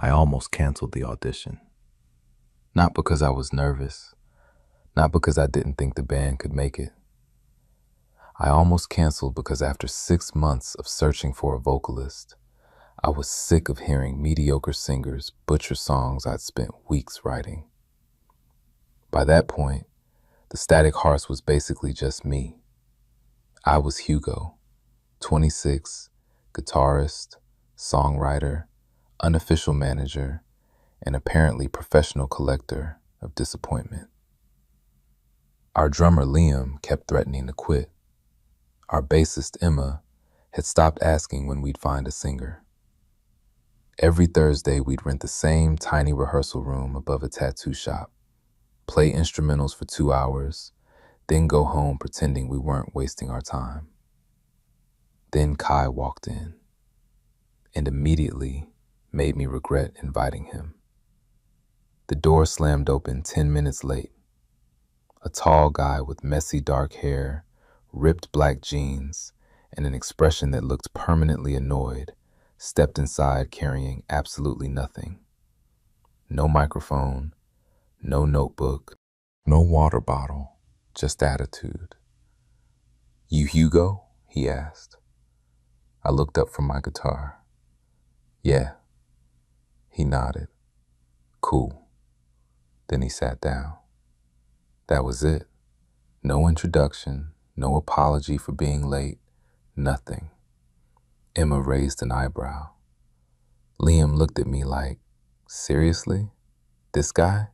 I almost canceled the audition. Not because I was nervous, not because I didn't think the band could make it. I almost canceled because after 6 months of searching for a vocalist, I was sick of hearing mediocre singers butcher songs I'd spent weeks writing. By that point, the Static Hearts was basically just me. I was Hugo, 26, guitarist, songwriter, unofficial manager, and apparently professional collector of disappointment. Our drummer Liam kept threatening to quit. Our bassist Emma had stopped asking when we'd find a singer. Every Thursday we'd rent the same tiny rehearsal room above a tattoo shop, play instrumentals for 2 hours, then go home pretending we weren't wasting our time. Then Kai walked in and immediately made me regret inviting him. The door slammed open 10 minutes late. A tall guy with messy dark hair, ripped black jeans, and an expression that looked permanently annoyed stepped inside carrying absolutely nothing. No microphone, no notebook, no water bottle, just attitude. "You Hugo?" he asked. I looked up from my guitar. "Yeah." He nodded. "Cool." Then he sat down. That was it. No introduction, no apology for being late, nothing. Emma raised an eyebrow. Liam looked at me like, "Seriously? This guy?"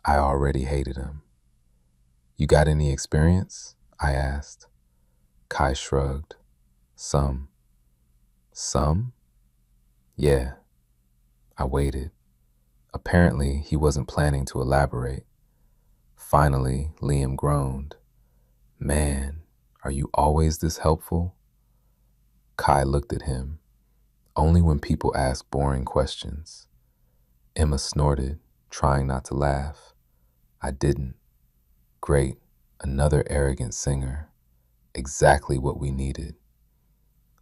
I already hated him. "You got any experience?" I asked. Kai shrugged. Some. Some? Yeah. I waited. Apparently, he wasn't planning to elaborate. Finally, Liam groaned. "Man, are you always this helpful?" Kai looked at him. "Only when people ask boring questions." Emma snorted, trying not to laugh. I didn't. Great, another arrogant singer. Exactly what we needed.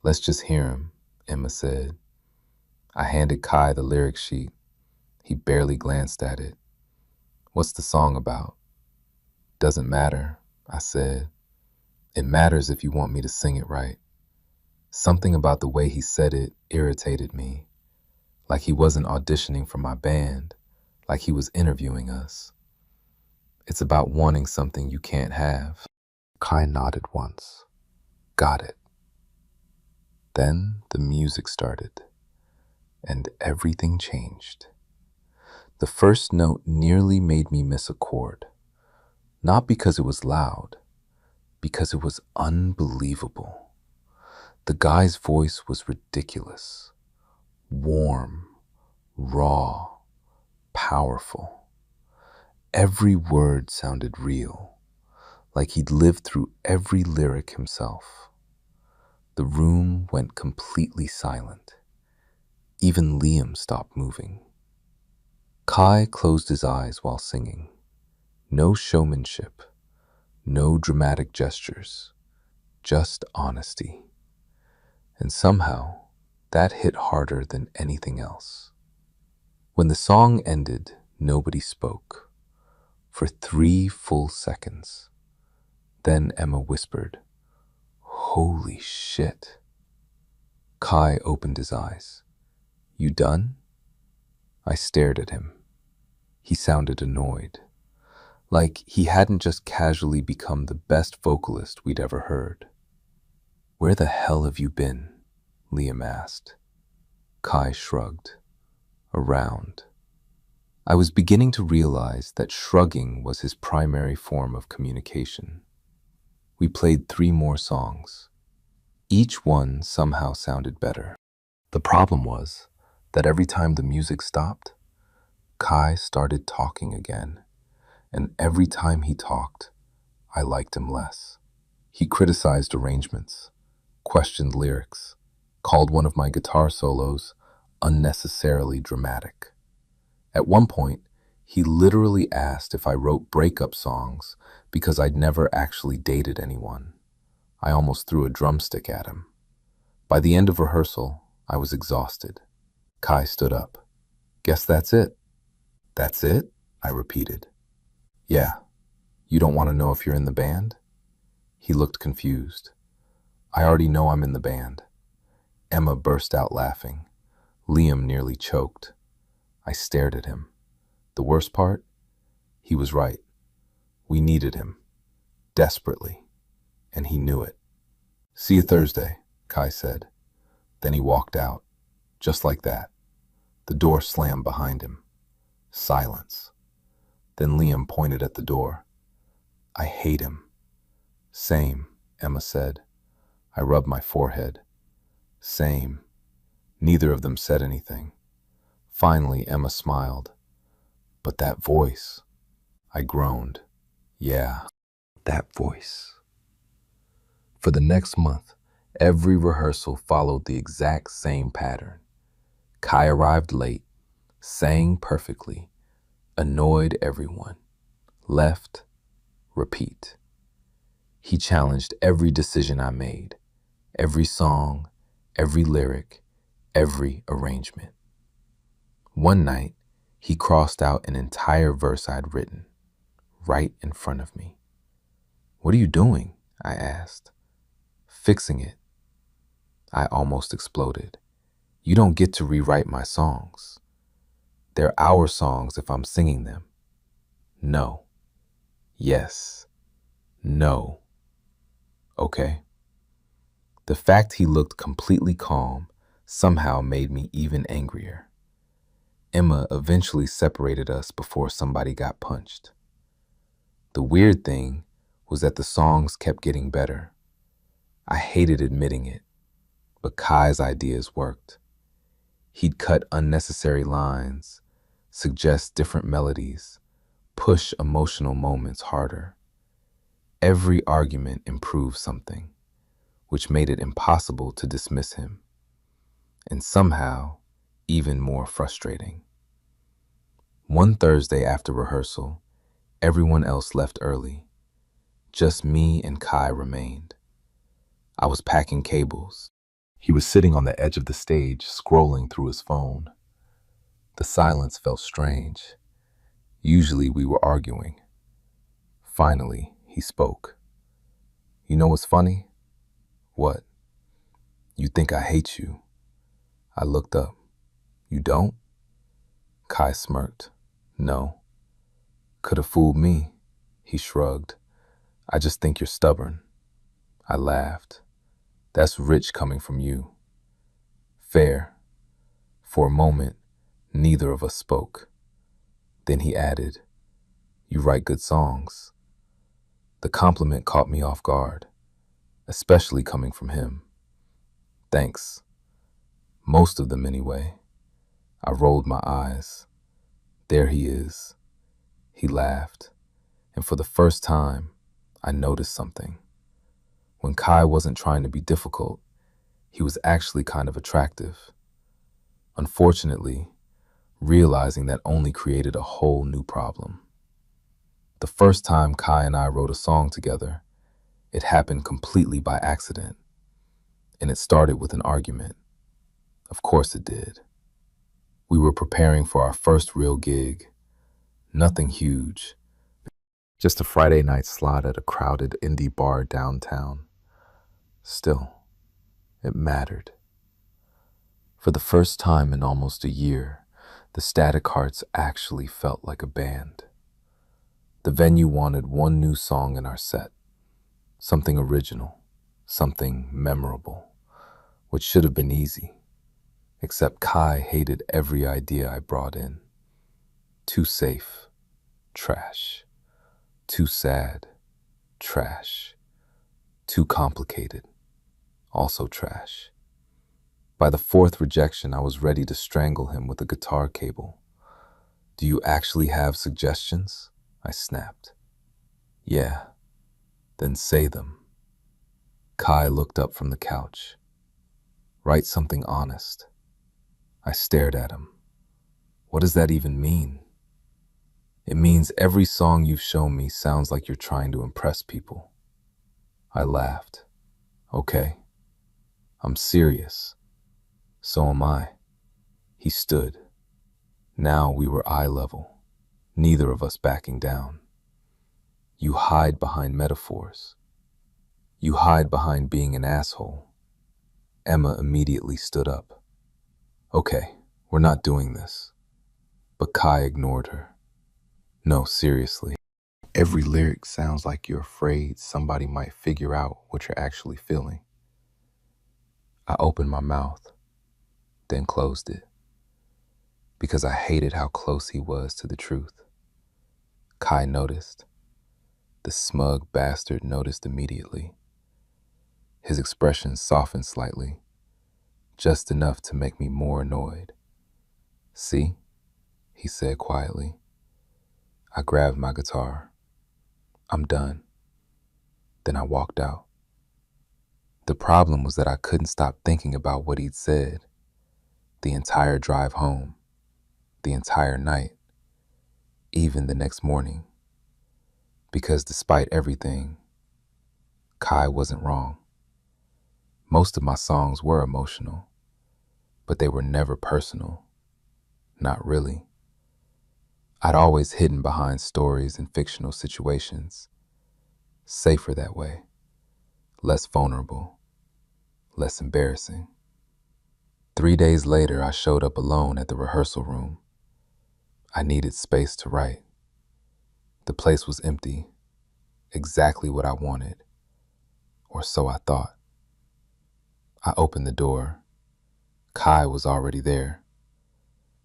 "Let's just hear him," Emma said. I handed Kai the lyric sheet. He barely glanced at it. "What's the song about?" "Doesn't matter," I said. "It matters if you want me to sing it right." Something about the way he said it irritated me, like he wasn't auditioning for my band, like he was interviewing us. "It's about wanting something you can't have." Kai nodded once. "Got it." Then the music started, and everything changed. The first note nearly made me miss a chord, not because it was loud, because it was unbelievable. The guy's voice was ridiculous, warm, raw, powerful. Every word sounded real, like he'd lived through every lyric himself. The room went completely silent. Even Liam stopped moving. Kai closed his eyes while singing. No showmanship, no dramatic gestures, just honesty. And somehow, that hit harder than anything else. When the song ended, nobody spoke. For 3 full seconds. Then Emma whispered, "Holy shit." Kai opened his eyes. "You done?" I stared at him. He sounded annoyed, like he hadn't just casually become the best vocalist we'd ever heard. "Where the hell have you been?" Liam asked. Kai shrugged. Around. I was beginning to realize that shrugging was his primary form of communication. We played 3 more songs. Each one somehow sounded better. The problem was that every time the music stopped, Kai started talking again, and every time he talked, I liked him less. He criticized arrangements, questioned lyrics, called one of my guitar solos unnecessarily dramatic. At one point, he literally asked if I wrote breakup songs because I'd never actually dated anyone. I almost threw a drumstick at him. By the end of rehearsal, I was exhausted. Kai stood up. Guess that's it. That's it? I repeated. Yeah. You don't want to know if you're in the band? He looked confused. I already know I'm in the band. Emma burst out laughing. Liam nearly choked. I stared at him. The worst part? He was right. We needed him. Desperately. And he knew it. See you Thursday, Kai said. Then he walked out. Just like that. The door slammed behind him. Silence. Then Liam pointed at the door. I hate him. Same, Emma said. I rubbed my forehead. Same. Neither of them said anything. Finally, Emma smiled. But that voice. I groaned. Yeah, that voice. For the next month, every rehearsal followed the exact same pattern. Kai arrived late, sang perfectly, annoyed everyone. Left, repeat. He challenged every decision I made, every song, every lyric, every arrangement. One night, he crossed out an entire verse I'd written, right in front of me. What are you doing? I asked. Fixing it. I almost exploded. You don't get to rewrite my songs. They're our songs if I'm singing them. No. Yes. No. Okay. The fact he looked completely calm somehow made me even angrier. Emma eventually separated us before somebody got punched. The weird thing was that the songs kept getting better. I hated admitting it, but Kai's ideas worked. He'd cut unnecessary lines, suggest different melodies, push emotional moments harder. Every argument improved something, which made it impossible to dismiss him, and somehow even more frustrating. One Thursday after rehearsal, everyone else left early. Just me and Kai remained. I was packing cables. He was sitting on the edge of the stage, scrolling through his phone. The silence felt strange. Usually we were arguing. Finally, he spoke. You know what's funny? What? You think I hate you. I looked up. You don't? Kai smirked. No. Could have fooled me. He shrugged. I just think you're stubborn. I laughed. That's rich coming from you. Fair. For a moment, neither of us spoke. Then he added, You write good songs. The compliment caught me off guard, especially coming from him. Thanks. Most of them anyway. I rolled my eyes. There he is. He laughed, and for the first time, I noticed something. When Kai wasn't trying to be difficult, he was actually kind of attractive. Unfortunately, realizing that only created a whole new problem. The first time Kai and I wrote a song together, it happened completely by accident, and it started with an argument. Of course it did. We were preparing for our first real gig. Nothing huge. Just a Friday night slot at a crowded indie bar downtown. Still, it mattered. For the first time in almost a year, the Static Hearts actually felt like a band. The venue wanted one new song in our set. Something original, something memorable, which should have been easy. Except Kai hated every idea I brought in. Too safe, trash. Too sad, trash. Too complicated, also trash. By the fourth rejection, I was ready to strangle him with a guitar cable. Do you actually have suggestions? I snapped. Yeah, then say them. Kai looked up from the couch. Write something honest. I stared at him. What does that even mean? It means every song you've shown me sounds like you're trying to impress people. I laughed. Okay. I'm serious. So am I. He stood. Now we were eye level, neither of us backing down. You hide behind metaphors. You hide behind being an asshole. Emma immediately stood up. Okay, we're not doing this. But Kai ignored her. No, seriously. Every lyric sounds like you're afraid somebody might figure out what you're actually feeling. I opened my mouth, then closed it, because I hated how close he was to the truth. Kai noticed. The smug bastard noticed immediately. His expression softened slightly, just enough to make me more annoyed. See? He said quietly. I grabbed my guitar. I'm done. Then I walked out. The problem was that I couldn't stop thinking about what he'd said. The entire drive home, the entire night, even the next morning. Because despite everything, Kai wasn't wrong. Most of my songs were emotional, but they were never personal. Not really. I'd always hidden behind stories and fictional situations. Safer that way. Less vulnerable. Less embarrassing. 3 days later, I showed up alone at the rehearsal room. I needed space to write. The place was empty. Exactly what I wanted. Or so I thought. I opened the door. Kai was already there,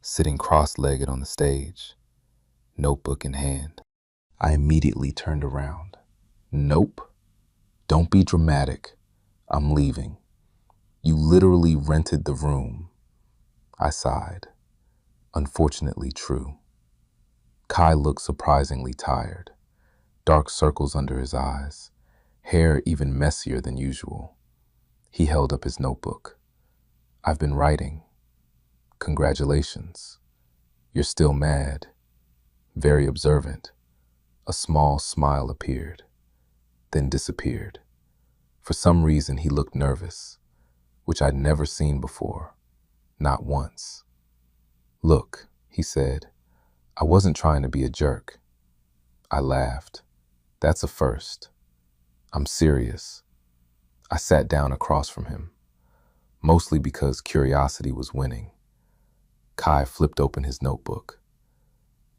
sitting cross-legged on the stage, notebook in hand. I immediately turned around. Nope. Don't be dramatic. I'm leaving. You literally rented the room. I sighed. Unfortunately true. Kai looked surprisingly tired. Dark circles under his eyes, hair even messier than usual. He held up his notebook. I've been writing. Congratulations. You're still mad. Very observant. A small smile appeared, then disappeared. For some reason, he looked nervous, which I'd never seen before, not once. Look, he said, I wasn't trying to be a jerk. I laughed. That's a first. I'm serious. I sat down across from him, mostly because curiosity was winning. Kai flipped open his notebook.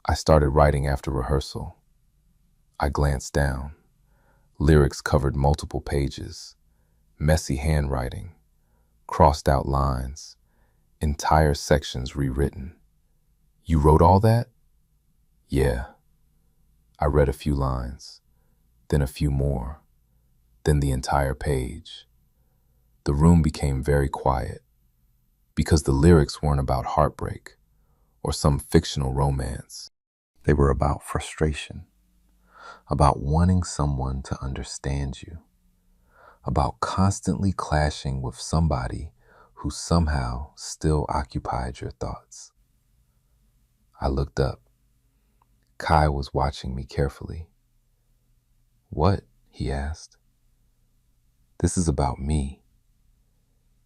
I started writing after rehearsal. I glanced down. Lyrics covered multiple pages, messy handwriting, crossed out lines, entire sections rewritten. You wrote all that? Yeah. I read a few lines, then a few more, then the entire page. The room became very quiet because the lyrics weren't about heartbreak or some fictional romance. They were about frustration, about wanting someone to understand you, about constantly clashing with somebody who somehow still occupied your thoughts. I looked up. Kai was watching me carefully. What? He asked. This is about me.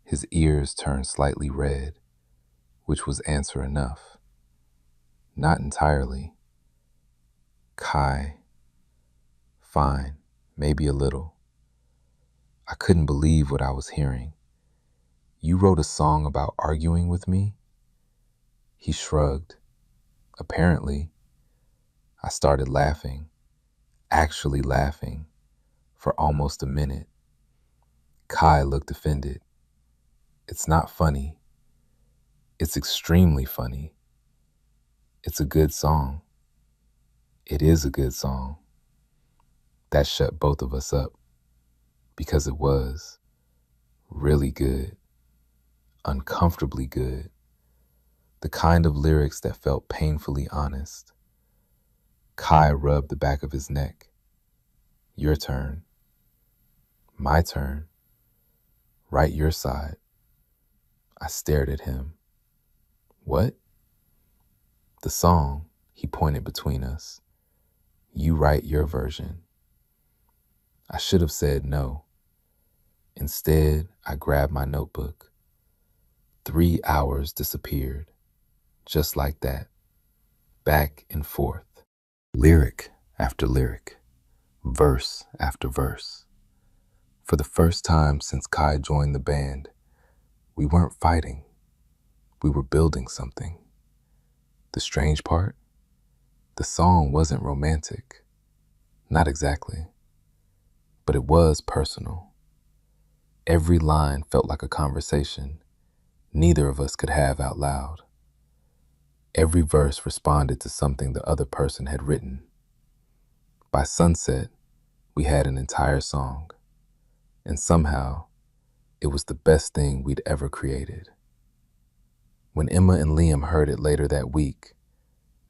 His ears turned slightly red, which was answer enough. Not entirely. Kai. Fine, maybe a little. I couldn't believe what I was hearing. You wrote a song about arguing with me? He shrugged. Apparently. I started laughing, actually laughing, for almost a minute. Kai looked offended. It's not funny. It's extremely funny. It's a good song. It is a good song. That shut both of us up, because it was really good, uncomfortably good, the kind of lyrics that felt painfully honest. Kai rubbed the back of his neck. Your turn. My turn. Write your side. I stared at him. What? The song, he pointed between us. You write your version. I should have said no. Instead, I grabbed my notebook. 3 hours disappeared, just like that. back and forth, lyric after lyric, verse after verse. For the first time since Kai joined the band, we weren't fighting, we were building something. The strange part? The song wasn't romantic. Not exactly. But it was personal. Every line felt like a conversation neither of us could have out loud. Every verse responded to something the other person had written. By sunset, we had an entire song, and somehow, it was the best thing we'd ever created. When Emma and Liam heard it later that week,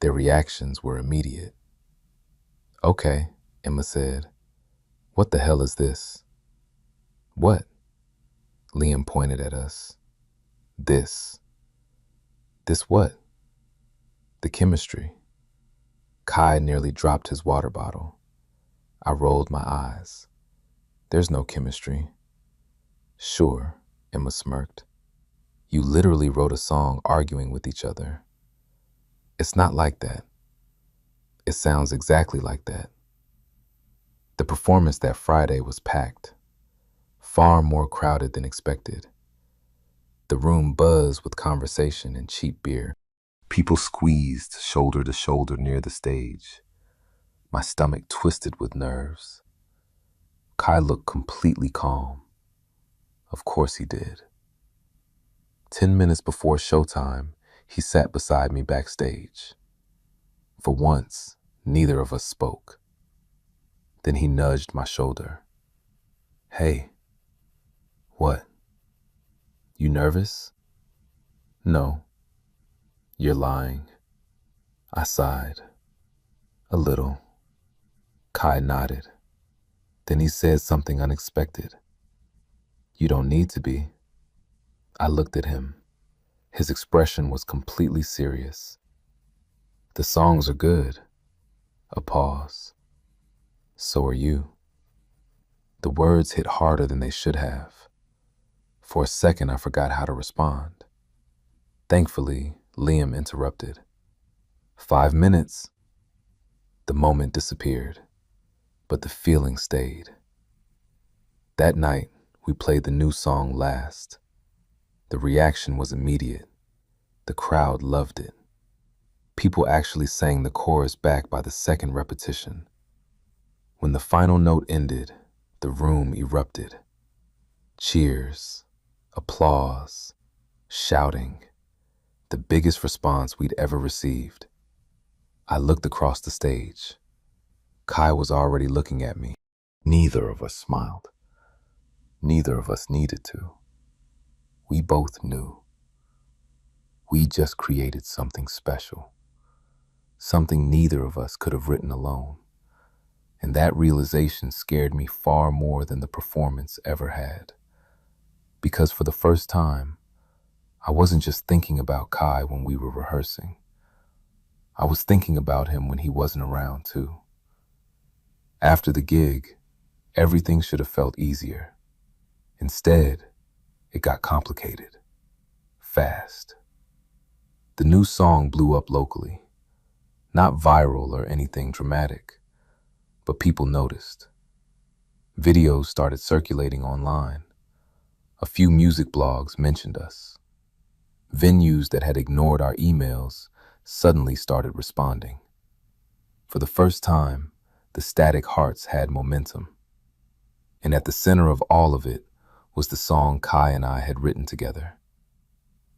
their reactions were immediate. "Okay," Emma said. "What the hell is this?" "What?" Liam pointed at us. This. This what? The chemistry. Kai nearly dropped his water bottle. I rolled my eyes. "There's no chemistry." "Sure," Emma smirked. "You literally wrote a song arguing with each other." "It's not like that." "It sounds exactly like that." The performance that Friday was packed, far more crowded than expected. The room buzzed with conversation and cheap beer. People squeezed shoulder to shoulder near the stage. My stomach twisted with nerves. Kai looked completely calm. Of course he did. 10 minutes before showtime, he sat beside me backstage. For once, neither of us spoke. Then he nudged my shoulder. "Hey." "What?" "You nervous?" "No." "You're lying." I sighed. "A little." Kai nodded. Then he said something unexpected. "You don't need to be." I looked at him. His expression was completely serious. "The songs are good." A pause. "So are you." The words hit harder than they should have. For a second, I forgot how to respond. Thankfully, Liam interrupted. 5 minutes. The moment disappeared, but the feeling stayed. That night, we played the new song last. The reaction was immediate. The crowd loved it. People actually sang the chorus back by the second repetition. When the final note ended, the room erupted. Cheers, applause, shouting. The biggest response we'd ever received. I looked across the stage. Kai was already looking at me. Neither of us smiled. Neither of us needed to. We both knew. We just created something special. Something neither of us could have written alone. And that realization scared me far more than the performance ever had. Because for the first time, I wasn't just thinking about Kai when we were rehearsing. I was thinking about him when he wasn't around too. After the gig, everything should have felt easier. Instead, it got complicated. Fast. The new song blew up locally. Not viral or anything dramatic, but people noticed. Videos started circulating online. A few music blogs mentioned us. Venues that had ignored our emails suddenly started responding. For the first time, the Static Hearts had momentum. And at the center of all of it was the song Kai and I had written together.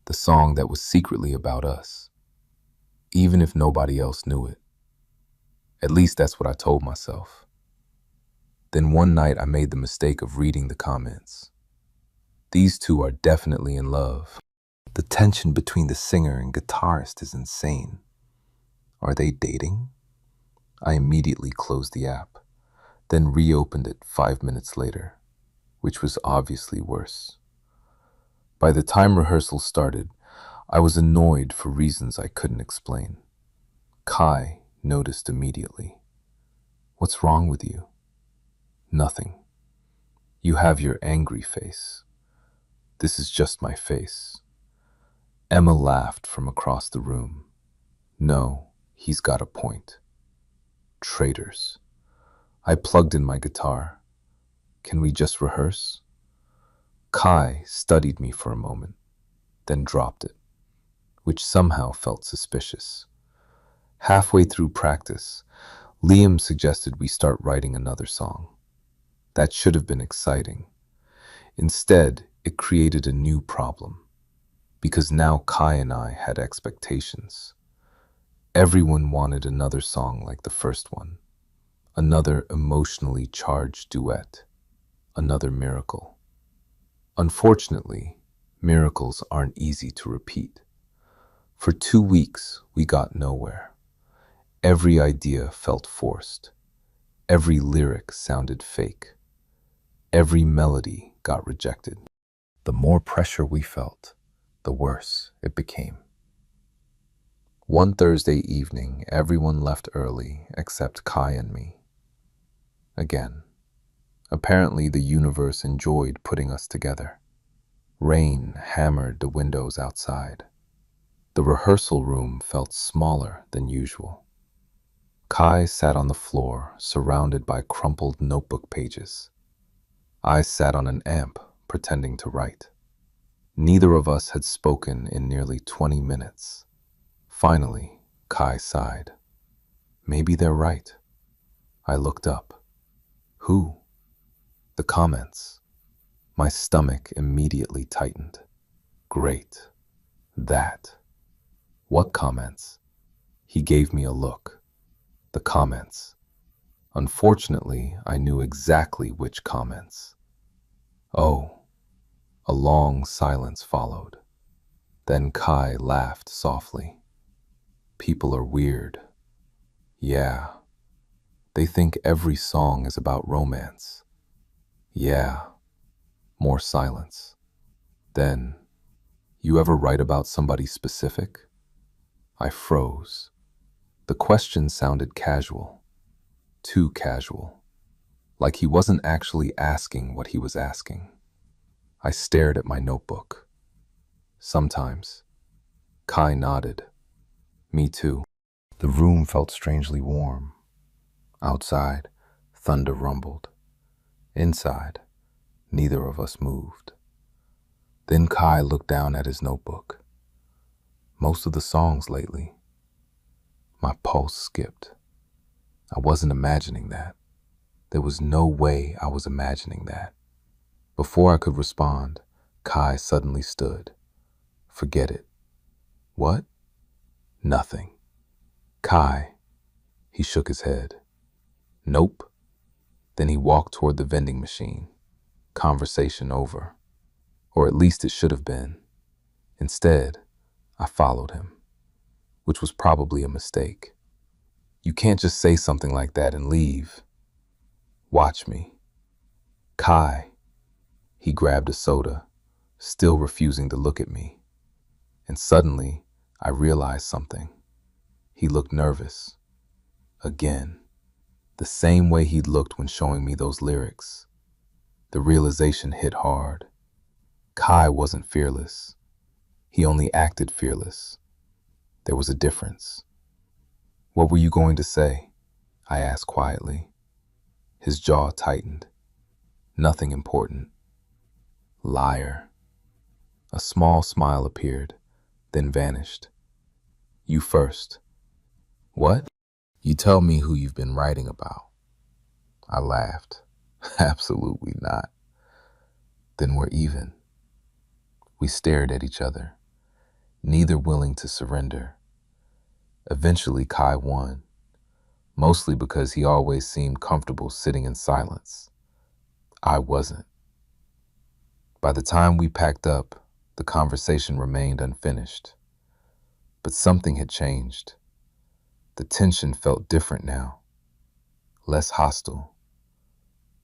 The song that was secretly about us, even if nobody else knew it. At least that's what I told myself. Then one night I made the mistake of reading the comments. These two are definitely in love. The tension between the singer and guitarist is insane. Are they dating? I immediately closed the app, then reopened it 5 minutes later, which was obviously worse. By the time rehearsal started, I was annoyed for reasons I couldn't explain. Kai noticed immediately. "What's wrong with you?" "Nothing." "You have your angry face." "This is just my face." Emma laughed from across the room. "No, He's got a point. Traitors. I plugged in my guitar. Can we just rehearse? Kai studied me for a moment, then dropped it, which somehow felt suspicious. Halfway through practice, Liam suggested we start writing another song. That should have been exciting. Instead, it created a new problem, because now Kai and I had expectations. Everyone wanted another song like the first one, another emotionally charged duet, another miracle. Unfortunately, miracles aren't easy to repeat. For 2 weeks, we got nowhere. Every idea felt forced. Every lyric sounded fake. Every melody got rejected. The more pressure we felt, the worse it became. One Thursday evening, everyone left early except Kai and me. Again, apparently the universe enjoyed putting us together. Rain hammered the windows outside. The rehearsal room felt smaller than usual. Kai sat on the floor, surrounded by crumpled notebook pages. I sat on an amp, pretending to write. Neither of us had spoken in nearly 20 minutes. Finally, Kai sighed. Maybe they're right. I looked up. Who? The comments. My stomach immediately tightened. Great. That. What comments? He gave me a look. The comments. Unfortunately, I knew exactly which comments. Oh. A long silence followed. Then Kai laughed softly. People are weird. Yeah. They think every song is about romance. Yeah. More silence. Then, you ever write about somebody specific? I froze. The question sounded casual. Too casual. Like he wasn't actually asking what he was asking. I stared at my notebook. Sometimes. Kai nodded. Me too. The room felt strangely warm. Outside, thunder rumbled. Inside, neither of us moved. Then Kai looked down at his notebook. Most of the songs lately. My pulse skipped. I wasn't imagining that. There was no way I was imagining that. Before I could respond, Kai suddenly stood. Forget it. What? Nothing. Kai. He shook his head. Nope. Then he walked toward the vending machine. Conversation over. Or at least it should have been. Instead, I followed him, which was probably a mistake. You can't just say something like that and leave. Watch me. Kai. He grabbed a soda, still refusing to look at me. And suddenly, I realized something. He looked nervous. Again. The same way he'd looked when showing me those lyrics. The realization hit hard. Kai wasn't fearless. He only acted fearless. There was a difference. What were you going to say? I asked quietly. His jaw tightened. Nothing important. Liar. A small smile appeared, then vanished. You first. What? You tell me who you've been writing about. I laughed. Absolutely not. Then we're even. We stared at each other, neither willing to surrender. Eventually, Kai won, mostly because he always seemed comfortable sitting in silence. I wasn't. By the time we packed up, the conversation remained unfinished. But something had changed. The tension felt different now. Less hostile.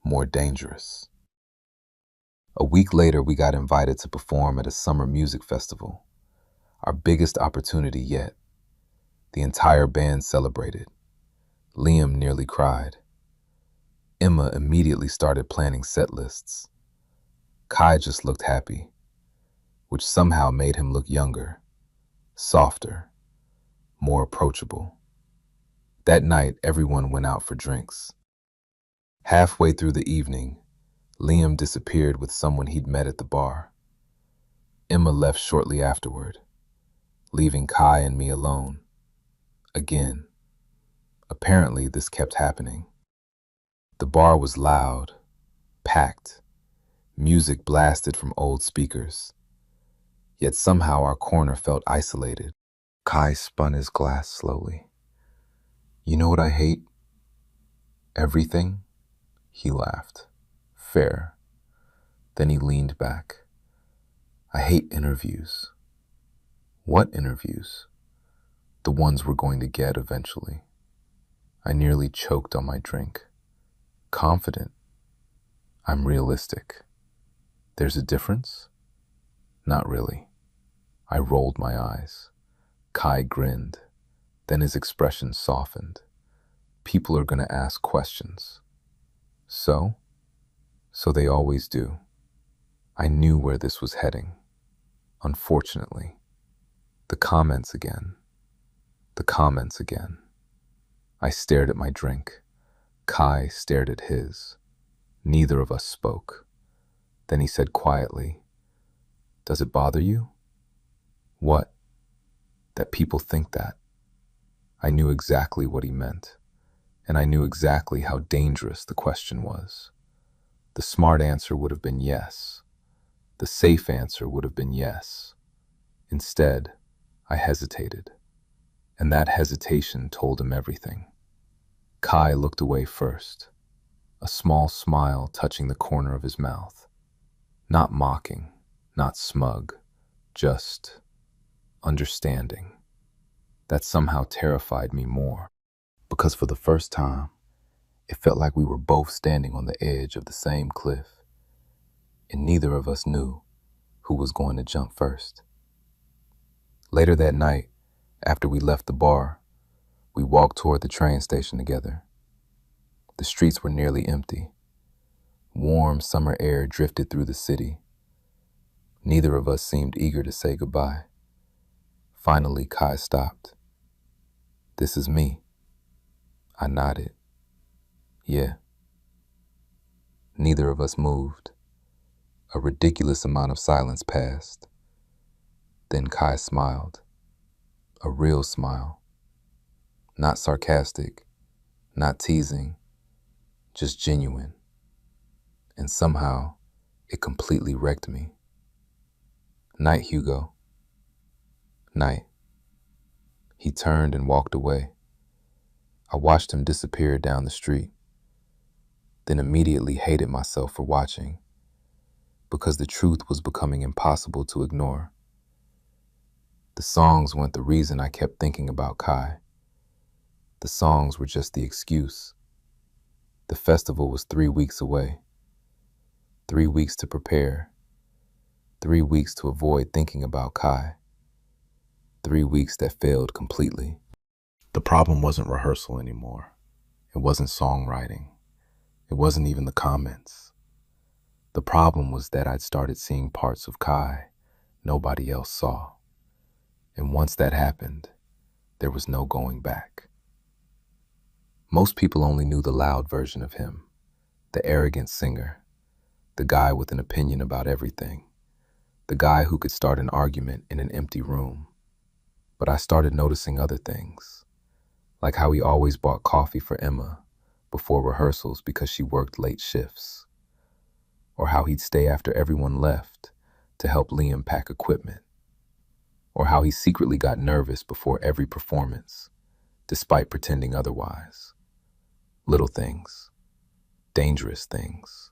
More dangerous. A week later, we got invited to perform at a summer music festival. Our biggest opportunity yet. The entire band celebrated. Liam nearly cried. Emma immediately started planning set lists. Kai just looked happy, which somehow made him look younger, softer, more approachable. That night, everyone went out for drinks. Halfway through the evening, Liam disappeared with someone he'd met at the bar. Emma left shortly afterward, leaving Kai and me alone. Again. Apparently, this kept happening. The bar was loud, packed, music blasted from old speakers. Yet somehow our corner felt isolated. Kai spun his glass slowly. You know what I hate? Everything? He laughed. Fair. Then he leaned back. I hate interviews. What interviews? The ones we're going to get eventually. I nearly choked on my drink. Confident. I'm realistic. There's a difference? Not really. I rolled my eyes. Kai grinned. Then his expression softened. People are going to ask questions. So? So they always do. I knew where this was heading. Unfortunately. The comments again. The comments again. I stared at my drink. Kai stared at his. Neither of us spoke. Then he said quietly, Does it bother you? What? That people think that. I knew exactly what he meant, and I knew exactly how dangerous the question was. The smart answer would have been yes. The safe answer would have been yes. Instead, I hesitated, and that hesitation told him everything. Kai looked away first, a small smile touching the corner of his mouth. Not mocking, not smug, just understanding. That somehow terrified me more, because for the first time, it felt like we were both standing on the edge of the same cliff, and neither of us knew who was going to jump first. Later that night, after we left the bar, we walked toward the train station together. The streets were nearly empty. Warm summer air drifted through the city. Neither of us seemed eager to say goodbye. Finally, Kai stopped. This is me. I nodded. Yeah. Neither of us moved. A ridiculous amount of silence passed. Then Kai smiled. A real smile. Not sarcastic, not teasing, just genuine. And somehow, it completely wrecked me. Night, Hugo. Night. He turned and walked away. I watched him disappear down the street, then immediately hated myself for watching, because the truth was becoming impossible to ignore. The songs weren't the reason I kept thinking about Kai. The songs were just the excuse. The festival was 3 weeks away. 3 weeks to prepare. 3 weeks to avoid thinking about Kai. 3 weeks that failed completely. The problem wasn't rehearsal anymore. It wasn't songwriting. It wasn't even the comments. The problem was that I'd started seeing parts of Kai nobody else saw. And once that happened, there was no going back. Most people only knew the loud version of him, the arrogant singer, the guy with an opinion about everything, the guy who could start an argument in an empty room. But I started noticing other things, like how he always bought coffee for Emma before rehearsals because she worked late shifts, or how he'd stay after everyone left to help Liam pack equipment, or how he secretly got nervous before every performance, despite pretending otherwise. Little things, dangerous things,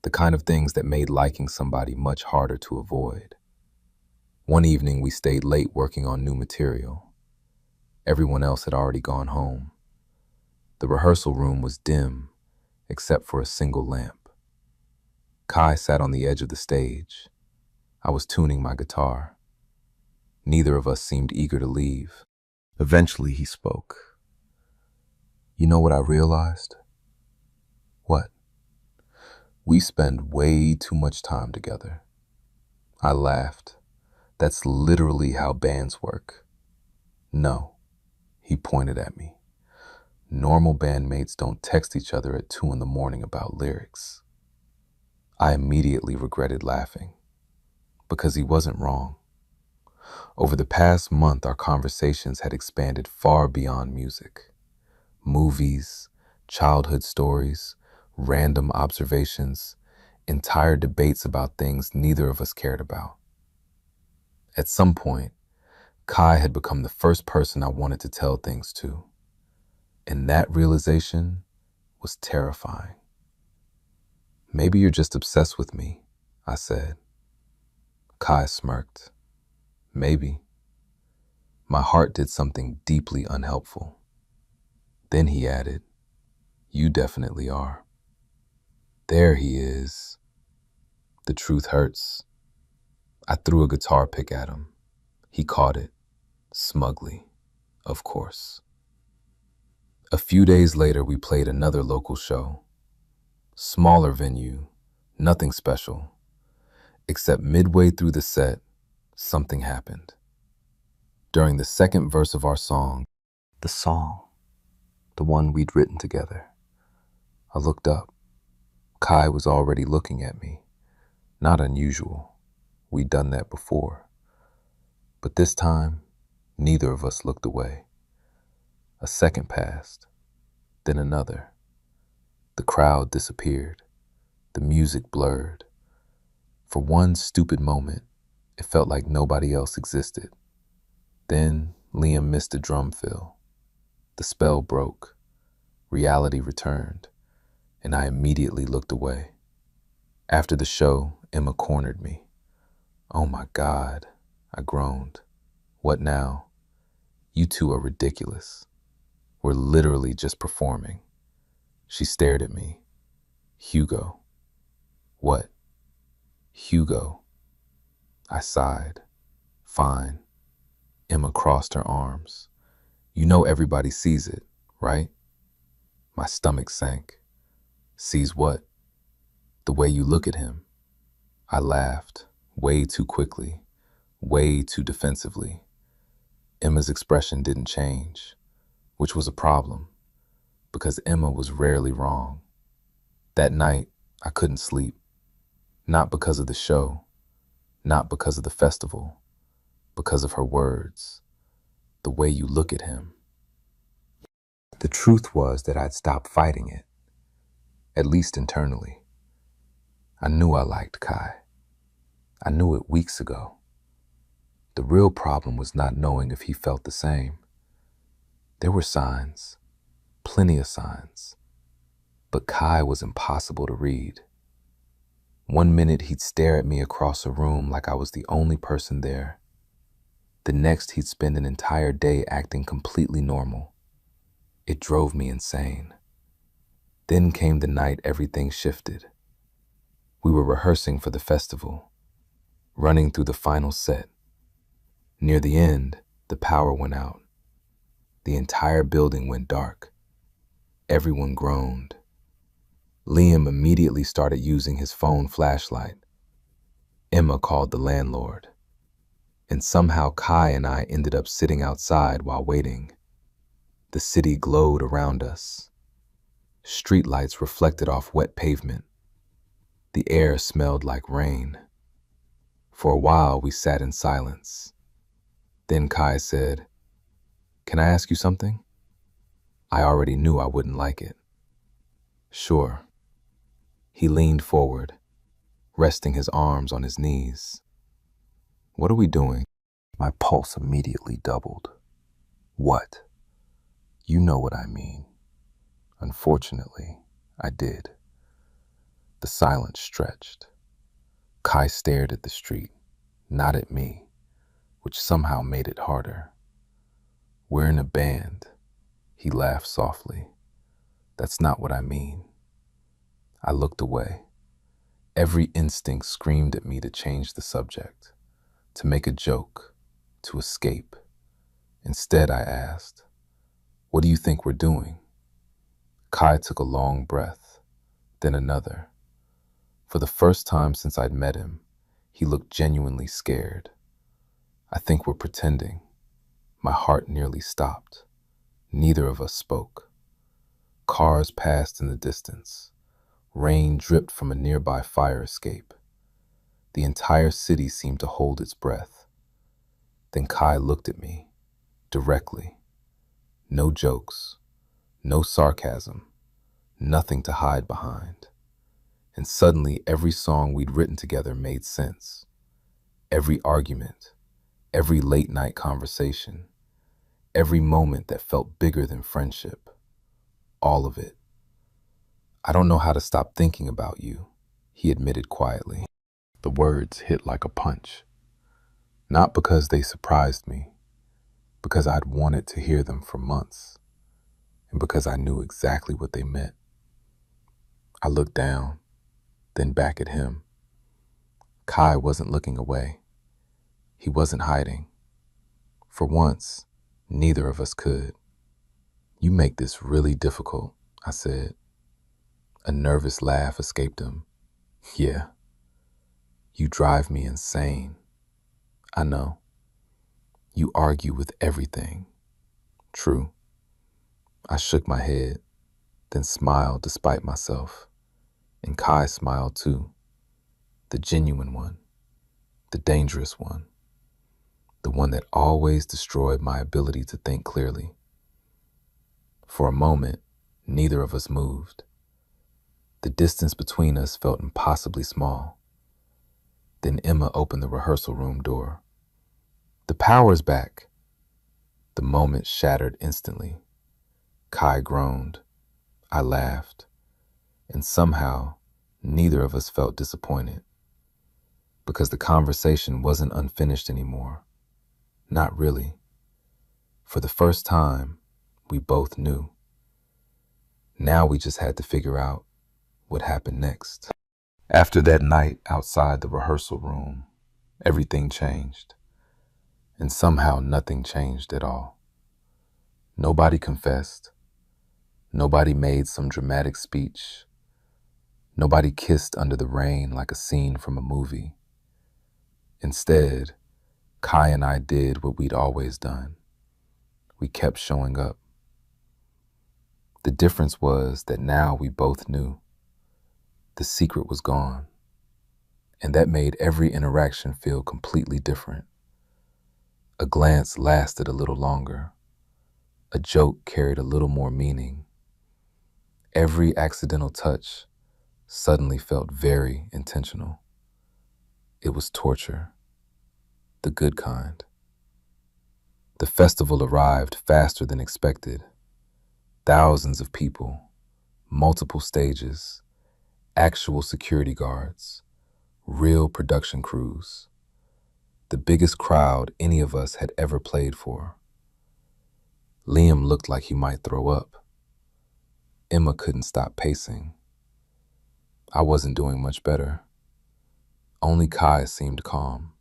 the kind of things that made liking somebody much harder to avoid. One evening we stayed late working on new material. Everyone else had already gone home. The rehearsal room was dim, except for a single lamp. Kai sat on the edge of the stage. I was tuning my guitar. Neither of us seemed eager to leave. Eventually he spoke. You know what I realized? What? We spend way too much time together. I laughed. That's literally how bands work. No, he pointed at me. Normal bandmates don't text each other at 2 in the morning about lyrics. I immediately regretted laughing, because he wasn't wrong. Over the past month, our conversations had expanded far beyond music. Movies, childhood stories, random observations, entire debates about things neither of us cared about. At some point, Kai had become the first person I wanted to tell things to, and that realization was terrifying. "Maybe you're just obsessed with me," I said. Kai smirked. "Maybe." My heart did something deeply unhelpful. Then he added, "You definitely are." There he is. The truth hurts. I threw a guitar pick at him. He caught it, smugly, of course. A few days later, we played another local show. Smaller venue, nothing special. Except midway through the set, something happened. During the second verse of our song, the song, the one we'd written together, I looked up. Kai was already looking at me. Not unusual. We'd done that before. But this time, neither of us looked away. A second passed, then another. The crowd disappeared. The music blurred. For one stupid moment, it felt like nobody else existed. Then Liam missed a drum fill. The spell broke. Reality returned, and I immediately looked away. After the show, Emma cornered me. "Oh my God," I groaned. "What now?" "You two are ridiculous. We're literally just performing." She stared at me. "Hugo." "What?" "Hugo." I sighed. "Fine." Emma crossed her arms. "You know everybody sees it, right?" My stomach sank. "Sees what?" "The way you look at him." I laughed, way too quickly, way too defensively. Emma's expression didn't change, which was a problem, because Emma was rarely wrong. That night, I couldn't sleep. Not because of the show, not because of the festival, because of her words. "The way you look at him." The truth was that I'd stopped fighting it, at least internally. I knew I liked Kai. I knew it weeks ago. The real problem was not knowing if he felt the same. There were signs, plenty of signs, but Kai was impossible to read. One minute he'd stare at me across a room like I was the only person there. The next he'd spend an entire day acting completely normal. It drove me insane. Then came the night everything shifted. We were rehearsing for the festival, running through the final set. Near the end, the power went out. The entire building went dark. Everyone groaned. Liam immediately started using his phone flashlight. Emma called the landlord. And somehow Kai and I ended up sitting outside while waiting. The city glowed around us. Streetlights reflected off wet pavement. The air smelled like rain. For a while, we sat in silence. Then Kai said, "Can I ask you something?" I already knew I wouldn't like it. "Sure." He leaned forward, resting his arms on his knees. "What are we doing?" My pulse immediately doubled. "What?" "You know what I mean." Unfortunately, I did. The silence stretched. Kai stared at the street, not at me, which somehow made it harder. "We're in a band." He laughed softly. "That's not what I mean." I looked away. Every instinct screamed at me to change the subject, to make a joke, to escape. Instead, I asked, "What do you think we're doing?" Kai took a long breath, then another. For the first time since I'd met him, he looked genuinely scared. "I think we're pretending." My heart nearly stopped. Neither of us spoke. Cars passed in the distance. Rain dripped from a nearby fire escape. The entire city seemed to hold its breath. Then Kai looked at me, directly. No jokes, no sarcasm, nothing to hide behind. And suddenly every song we'd written together made sense. Every argument, every late night conversation, every moment that felt bigger than friendship. All of it. I don't know how to stop thinking about you, he admitted quietly. The words hit like a punch. Not because they surprised me, because I'd wanted to hear them for months, and because I knew exactly what they meant. I looked down, then back at him. Kai wasn't looking away. He wasn't hiding. For once, neither of us could. You make this really difficult, I said. A nervous laugh escaped him. Yeah. You drive me insane. I know. You argue with everything. True. I shook my head, then smiled despite myself. And Kai smiled too. The genuine one. The dangerous one. The one that always destroyed my ability to think clearly. For a moment, neither of us moved. The distance between us felt impossibly small. Then Emma opened the rehearsal room door. The power's back. The moment shattered instantly. Kai groaned. I laughed. And somehow, neither of us felt disappointed. Because the conversation wasn't unfinished anymore. Not really. For the first time, we both knew. Now we just had to figure out what happened next. After that night outside the rehearsal room, everything changed. And somehow nothing changed at all. Nobody confessed. Nobody made some dramatic speech. Nobody kissed under the rain like a scene from a movie. Instead, Kai and I did what we'd always done. We kept showing up. The difference was that now we both knew. The secret was gone. And that made every interaction feel completely different. A glance lasted a little longer. A joke carried a little more meaning. Every accidental touch suddenly felt very intentional. It was torture. The good kind. The festival arrived faster than expected. Thousands of people, multiple stages, actual security guards, real production crews. The biggest crowd any of us had ever played for. Liam looked like he might throw up. Emma couldn't stop pacing. I wasn't doing much better. Only Kai seemed calm.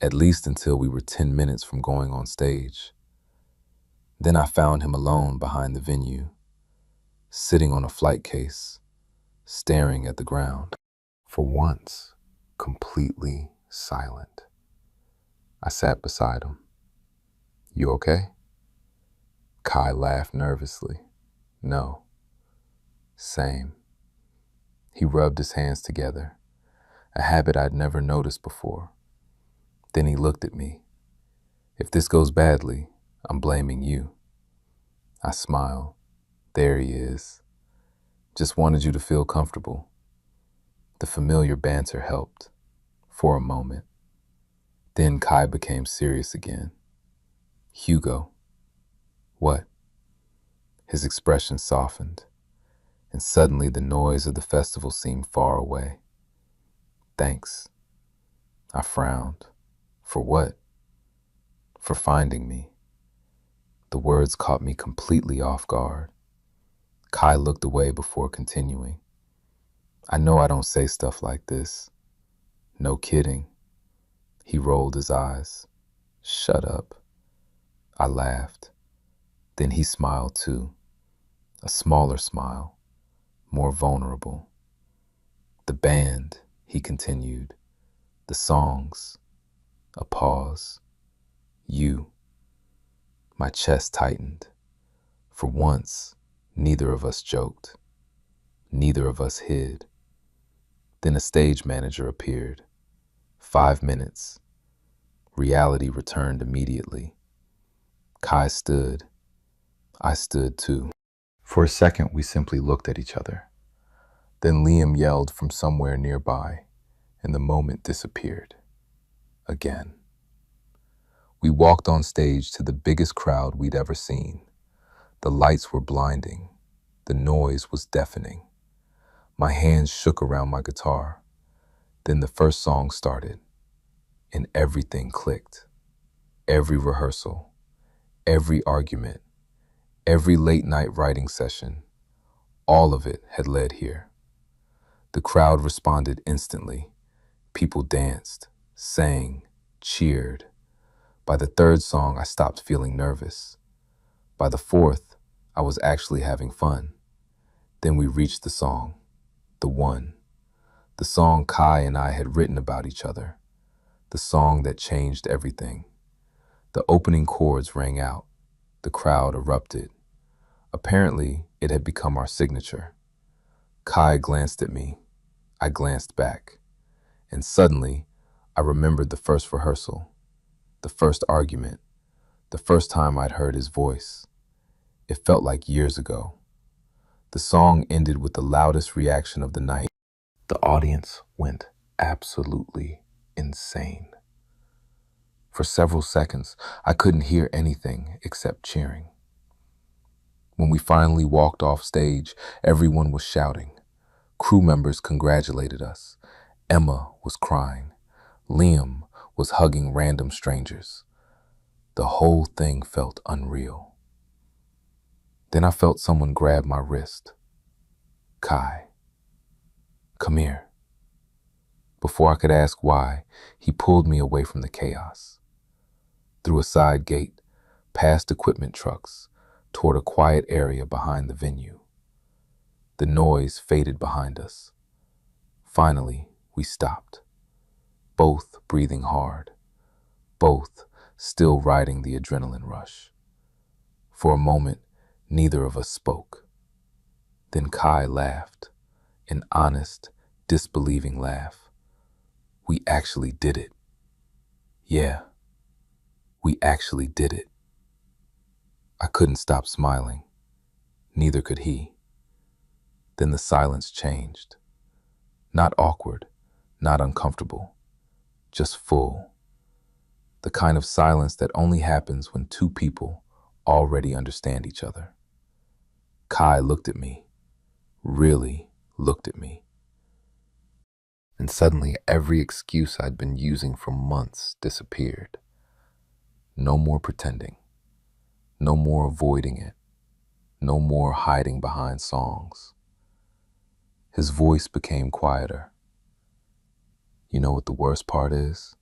At least until we were 10 minutes from going on stage. Then I found him alone behind the venue, sitting on a flight case, staring at the ground. For once, completely silent. I sat beside him. You okay? Kai laughed nervously. No. Same. He rubbed his hands together, a habit I'd never noticed before. Then he looked at me. If this goes badly, I'm blaming you. I smiled. There he is. Just wanted you to feel comfortable. The familiar banter helped, for a moment. Then Kai became serious again. Hugo. What? His expression softened, and suddenly the noise of the festival seemed far away. Thanks. I frowned. For what? For finding me. The words caught me completely off guard. Kai looked away before continuing. I know I don't say stuff like this. No kidding. He rolled his eyes. Shut up. I laughed. Then he smiled too. A smaller smile, more vulnerable. The band, he continued. The songs. A pause. You. My chest tightened. For once, Neither of us joked. Neither of us hid. Then a stage manager appeared. 5 minutes. Reality returned immediately. Kai stood. I stood too. For a second, we simply looked at each other. Then Liam yelled from somewhere nearby, and the moment disappeared. Again. We walked on stage to the biggest crowd we'd ever seen. The lights were blinding. The noise was deafening. My hands shook around my guitar. Then the first song started, and everything clicked. Every rehearsal, every argument, every late-night writing session, all of it had led here. The crowd responded instantly. People danced, sang, cheered. By the third song, I stopped feeling nervous. By the fourth, I was actually having fun. Then we reached the song, the one. The song Kai and I had written about each other. The song that changed everything. The opening chords rang out. The crowd erupted. Apparently, it had become our signature. Kai glanced at me. I glanced back. And suddenly, I remembered the first rehearsal, the first argument, the first time I'd heard his voice. It felt like years ago. The song ended with the loudest reaction of the night. The audience went absolutely insane. For several seconds, I couldn't hear anything except cheering. When we finally walked off stage, everyone was shouting. Crew members congratulated us. Emma was crying. Liam was hugging random strangers. The whole thing felt unreal. Then I felt someone grab my wrist. Kai, come here. Before I could ask why, he pulled me away from the chaos. Through a side gate, past equipment trucks, toward a quiet area behind the venue. The noise faded behind us. Finally, we stopped, both breathing hard, both still riding the adrenaline rush. For a moment, neither of us spoke. Then Kai laughed, an honest, disbelieving laugh. We actually did it. Yeah, we actually did it. I couldn't stop smiling. Neither could he. Then the silence changed. Not awkward, not uncomfortable, just full. The kind of silence that only happens when two people already understand each other. Kai looked at me, really looked at me. And suddenly every excuse I'd been using for months disappeared. No more pretending. No more avoiding it. No more hiding behind songs. His voice became quieter. You know what the worst part is?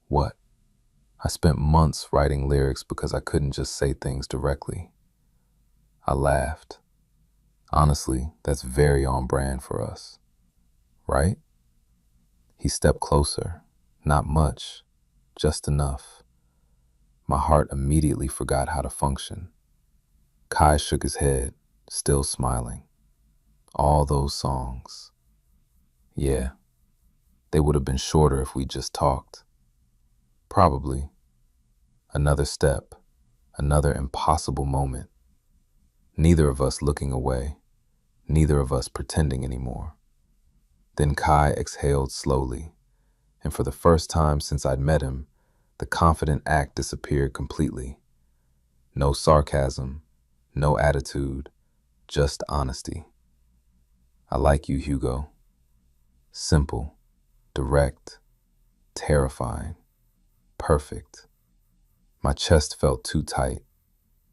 What? I spent months writing lyrics because I couldn't just say things directly. I laughed. Honestly, that's very on brand for us. Right? He stepped closer. Not much. Just enough. My heart immediately forgot how to function. Kai shook his head, still smiling. All those songs. Yeah, they would have been shorter if we just talked. Probably. Another step. Another impossible moment. Neither of us looking away. Neither of us pretending anymore. Then Kai exhaled slowly, and for the first time since I'd met him, the confident act disappeared completely. No sarcasm, no attitude, just honesty. I like you, Hugo. Simple, direct, terrifying, perfect. My chest felt too tight.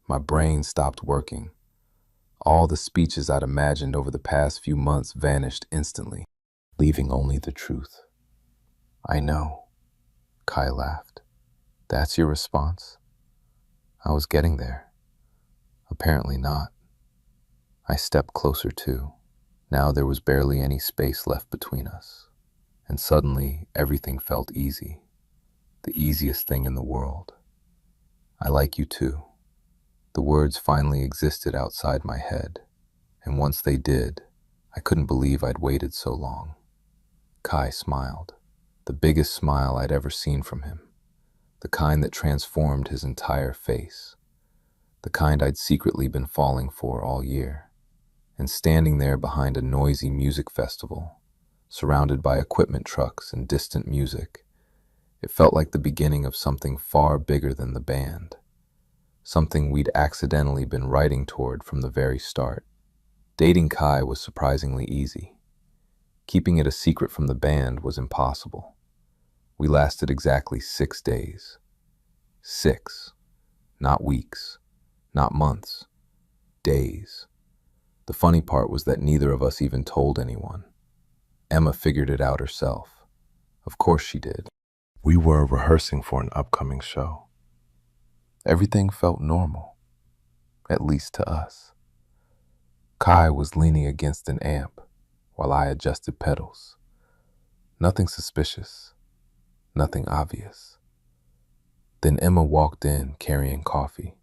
My brain stopped working. All the speeches I'd imagined over the past few months vanished instantly, leaving only the truth. I know, Kai laughed. That's your response? I was getting there. Apparently not. I stepped closer too. Now there was barely any space left between us. And suddenly, everything felt easy. The easiest thing in the world. I like you too. The words finally existed outside my head, and once they did, I couldn't believe I'd waited so long. Kai smiled, the biggest smile I'd ever seen from him, the kind that transformed his entire face, the kind I'd secretly been falling for all year. And standing there behind a noisy music festival, surrounded by equipment trucks and distant music, it felt like the beginning of something far bigger than the band, something we'd accidentally been writing toward from the very start. Dating Kai was surprisingly easy. Keeping it a secret from the band was impossible. We lasted exactly 6 days. 6. Not weeks, not months, days. The funny part was that neither of us even told anyone. Emma figured it out herself. Of course she did. We were rehearsing for an upcoming show. Everything felt normal, at least to us. Kai was leaning against an amp while I adjusted pedals. Nothing suspicious, nothing obvious. Then Emma walked in carrying coffee.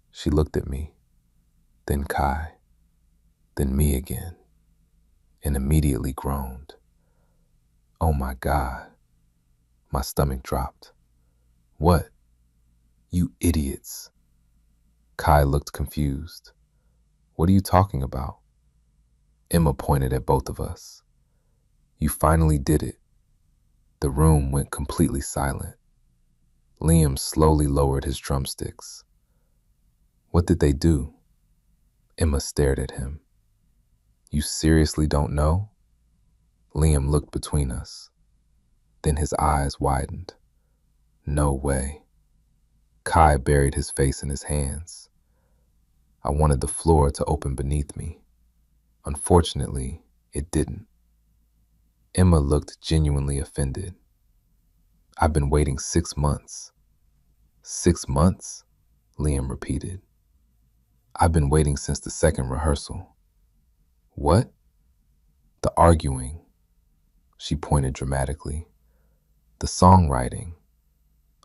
She looked at me, then Kai, then me again, and immediately groaned. Oh my God. My stomach dropped. What? You idiots. Kai looked confused. What are you talking about? Emma pointed at both of us. You finally did it. The room went completely silent. Liam slowly lowered his drumsticks. What did they do? Emma stared at him. You seriously don't know? Liam looked between us. Then his eyes widened. No way. Kai buried his face in his hands. I wanted the floor to open beneath me. Unfortunately, it didn't. Emma looked genuinely offended. I've been waiting 6 months. 6 months? Liam repeated. I've been waiting since the second rehearsal. What? The arguing. She pointed dramatically. The songwriting.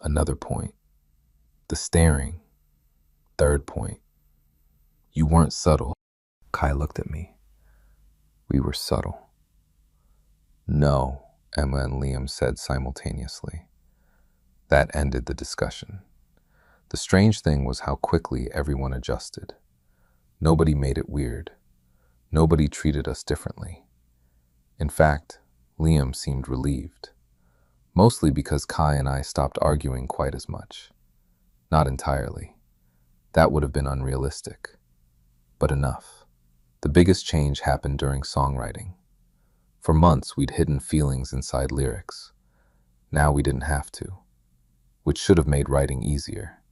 Another point. The staring. Third point. You weren't subtle. Kai looked at me. We were subtle. No, Emma and Liam said simultaneously. That ended the discussion. The strange thing was how quickly everyone adjusted. Nobody made it weird. Nobody treated us differently. In fact, Liam seemed relieved. Mostly because Kai and I stopped arguing quite as much. Not entirely. That would have been unrealistic. But enough. The biggest change happened during songwriting. For months, we'd hidden feelings inside lyrics. Now we didn't have to, which should have made writing easier.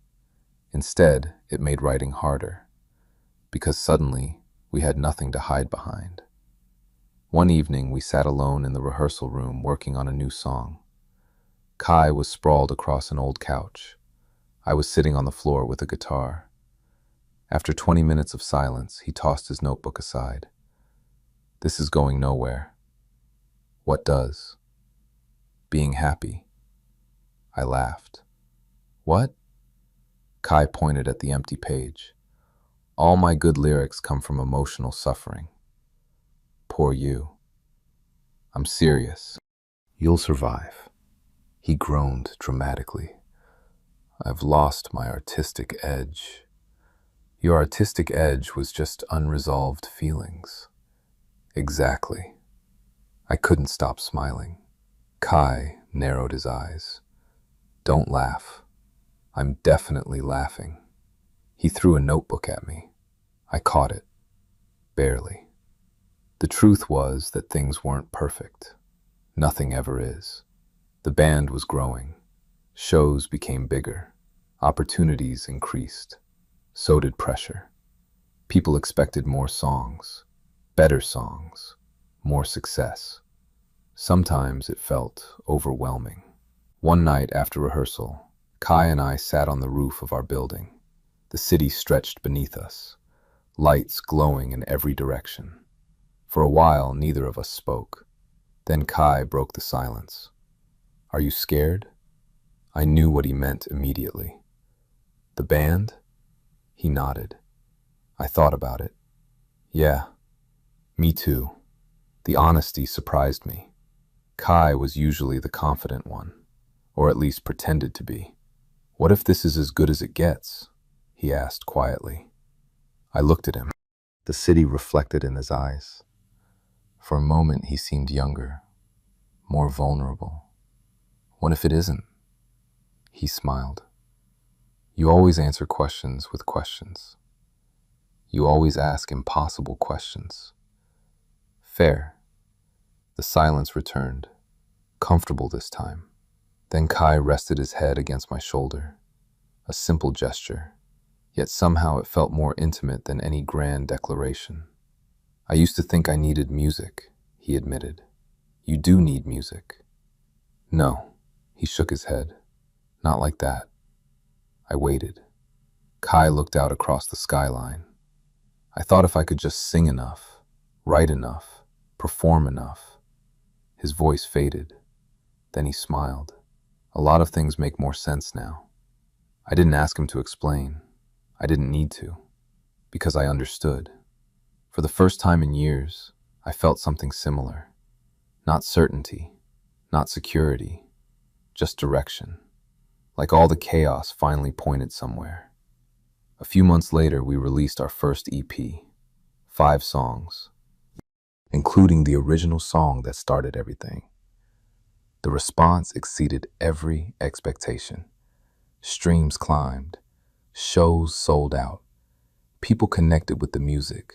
Instead, it made writing harder, because suddenly we had nothing to hide behind. One evening, we sat alone in the rehearsal room working on a new song. Kai was sprawled across an old couch. I was sitting on the floor with a guitar. After 20 minutes of silence, he tossed his notebook aside. This is going nowhere. What does? Being happy. I laughed. What? Kai pointed at the empty page. All my good lyrics come from emotional suffering. Poor you. I'm serious. You'll survive. He groaned dramatically. I've lost my artistic edge. Your artistic edge was just unresolved feelings. Exactly. I couldn't stop smiling. Kai narrowed his eyes. Don't laugh. I'm definitely laughing. He threw a notebook at me. I caught it. Barely. The truth was that things weren't perfect. Nothing ever is. The band was growing. Shows became bigger. Opportunities increased. So did pressure. People expected more songs, better songs, more success. Sometimes it felt overwhelming. One night after rehearsal, Kai and I sat on the roof of our building. The city stretched beneath us, lights glowing in every direction. For a while, neither of us spoke. Then Kai broke the silence. Are you scared? I knew what he meant immediately. The band? He nodded. I thought about it. Yeah, me too. The honesty surprised me. Kai was usually the confident one, or at least pretended to be. What if this is as good as it gets? He asked quietly. I looked at him. The city reflected in his eyes. For a moment, he seemed younger, more vulnerable. What if it isn't? He smiled. You always answer questions with questions. You always ask impossible questions. Fair. The silence returned, comfortable this time. Then Kai rested his head against my shoulder. A simple gesture, yet somehow it felt more intimate than any grand declaration. I used to think I needed music, he admitted. You do need music. No, he shook his head. Not like that. I waited. Kai looked out across the skyline. I thought if I could just sing enough, write enough, perform enough. His voice faded. Then he smiled. A lot of things make more sense now. I didn't ask him to explain. I didn't need to, because I understood. For the first time in years, I felt something similar. Not certainty, not security, just direction. Like all the chaos finally pointed somewhere. A few months later, we released our first EP, 5 songs, including the original song that started everything. The response exceeded every expectation. Streams climbed, shows sold out. People connected with the music,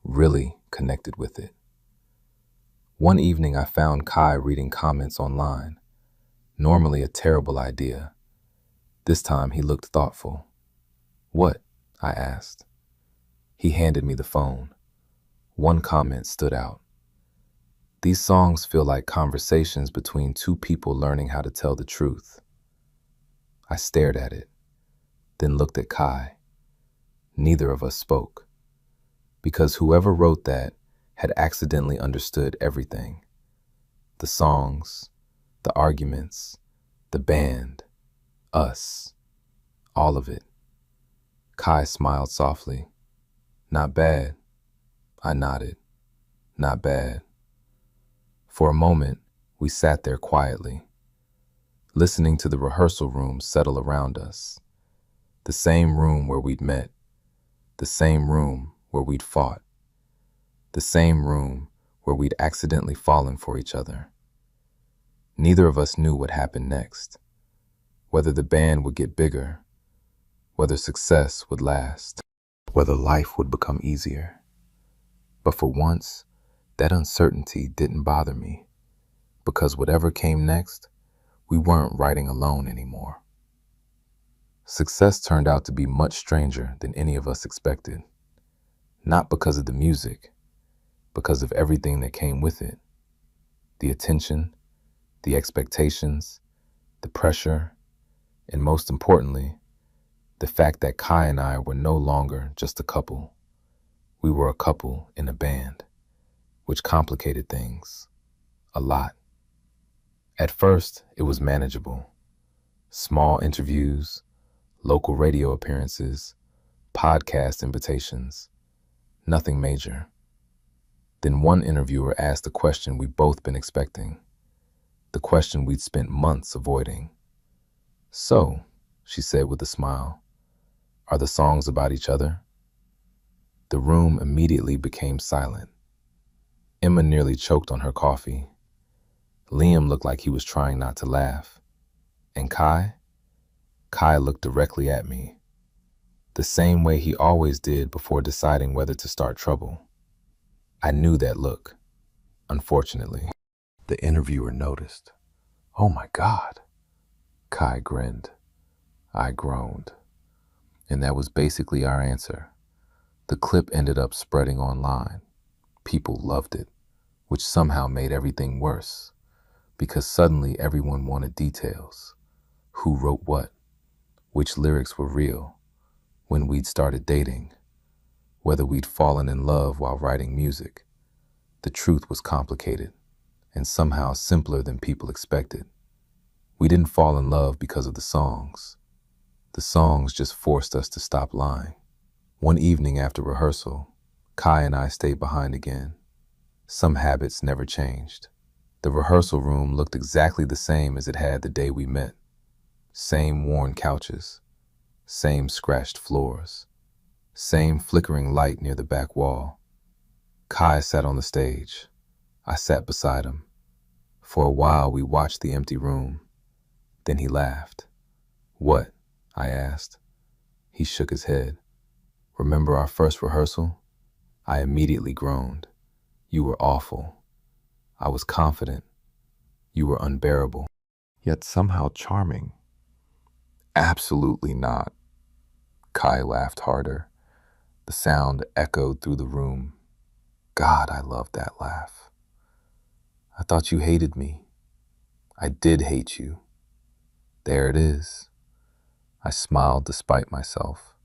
really connected with it. One evening I found Kai reading comments online. Normally a terrible idea. This time he looked thoughtful. What? I asked. He handed me the phone. One comment stood out. These songs feel like conversations between 2 people learning how to tell the truth. I stared at it, then looked at Kai. Neither of us spoke, because whoever wrote that had accidentally understood everything. The songs, the arguments, the band, us, all of it. Kai smiled softly. Not bad. I nodded. Not bad. For a moment, we sat there quietly, listening to the rehearsal room settle around us. The same room where we'd met. The same room where we'd fought. The same room where we'd accidentally fallen for each other. Neither of us knew what happened next, whether the band would get bigger, whether success would last, whether life would become easier. But for once, that uncertainty didn't bother me, because whatever came next, we weren't writing alone anymore. Success turned out to be much stranger than any of us expected, not because of the music, because of everything that came with it. The attention, the expectations, the pressure, and most importantly, the fact that Kai and I were no longer just a couple. We were a couple in a band, which complicated things a lot. At first, it was manageable. Small interviews, local radio appearances, podcast invitations, nothing major. Then one interviewer asked the question we'd both been expecting, the question we'd spent months avoiding. So, she said with a smile, are the songs about each other? The room immediately became silent. Emma nearly choked on her coffee. Liam looked like he was trying not to laugh. And Kai? Kai looked directly at me, the same way he always did before deciding whether to start trouble. I knew that look, unfortunately. The interviewer noticed. Oh my God. Kai grinned. I groaned. And that was basically our answer. The clip ended up spreading online. People loved it, which somehow made everything worse, because suddenly everyone wanted details. Who wrote what? Which lyrics were real? When we'd started dating? Whether we'd fallen in love while writing music? The truth was complicated, and somehow simpler than people expected. We didn't fall in love because of the songs. The songs just forced us to stop lying. One evening after rehearsal, Kai and I stayed behind again. Some habits never changed. The rehearsal room looked exactly the same as it had the day we met. Same worn couches, same scratched floors, same flickering light near the back wall. Kai sat on the stage. I sat beside him. For a while we watched the empty room. Then he laughed. "What?" I asked. He shook his head. "Remember our first rehearsal?" I immediately groaned. "You were awful." I was confident. "You were unbearable, yet somehow charming." "Absolutely not." Kai laughed harder. The sound echoed through the room. God, I loved that laugh. "I thought you hated me." "I did hate you." "There it is." I smiled despite myself.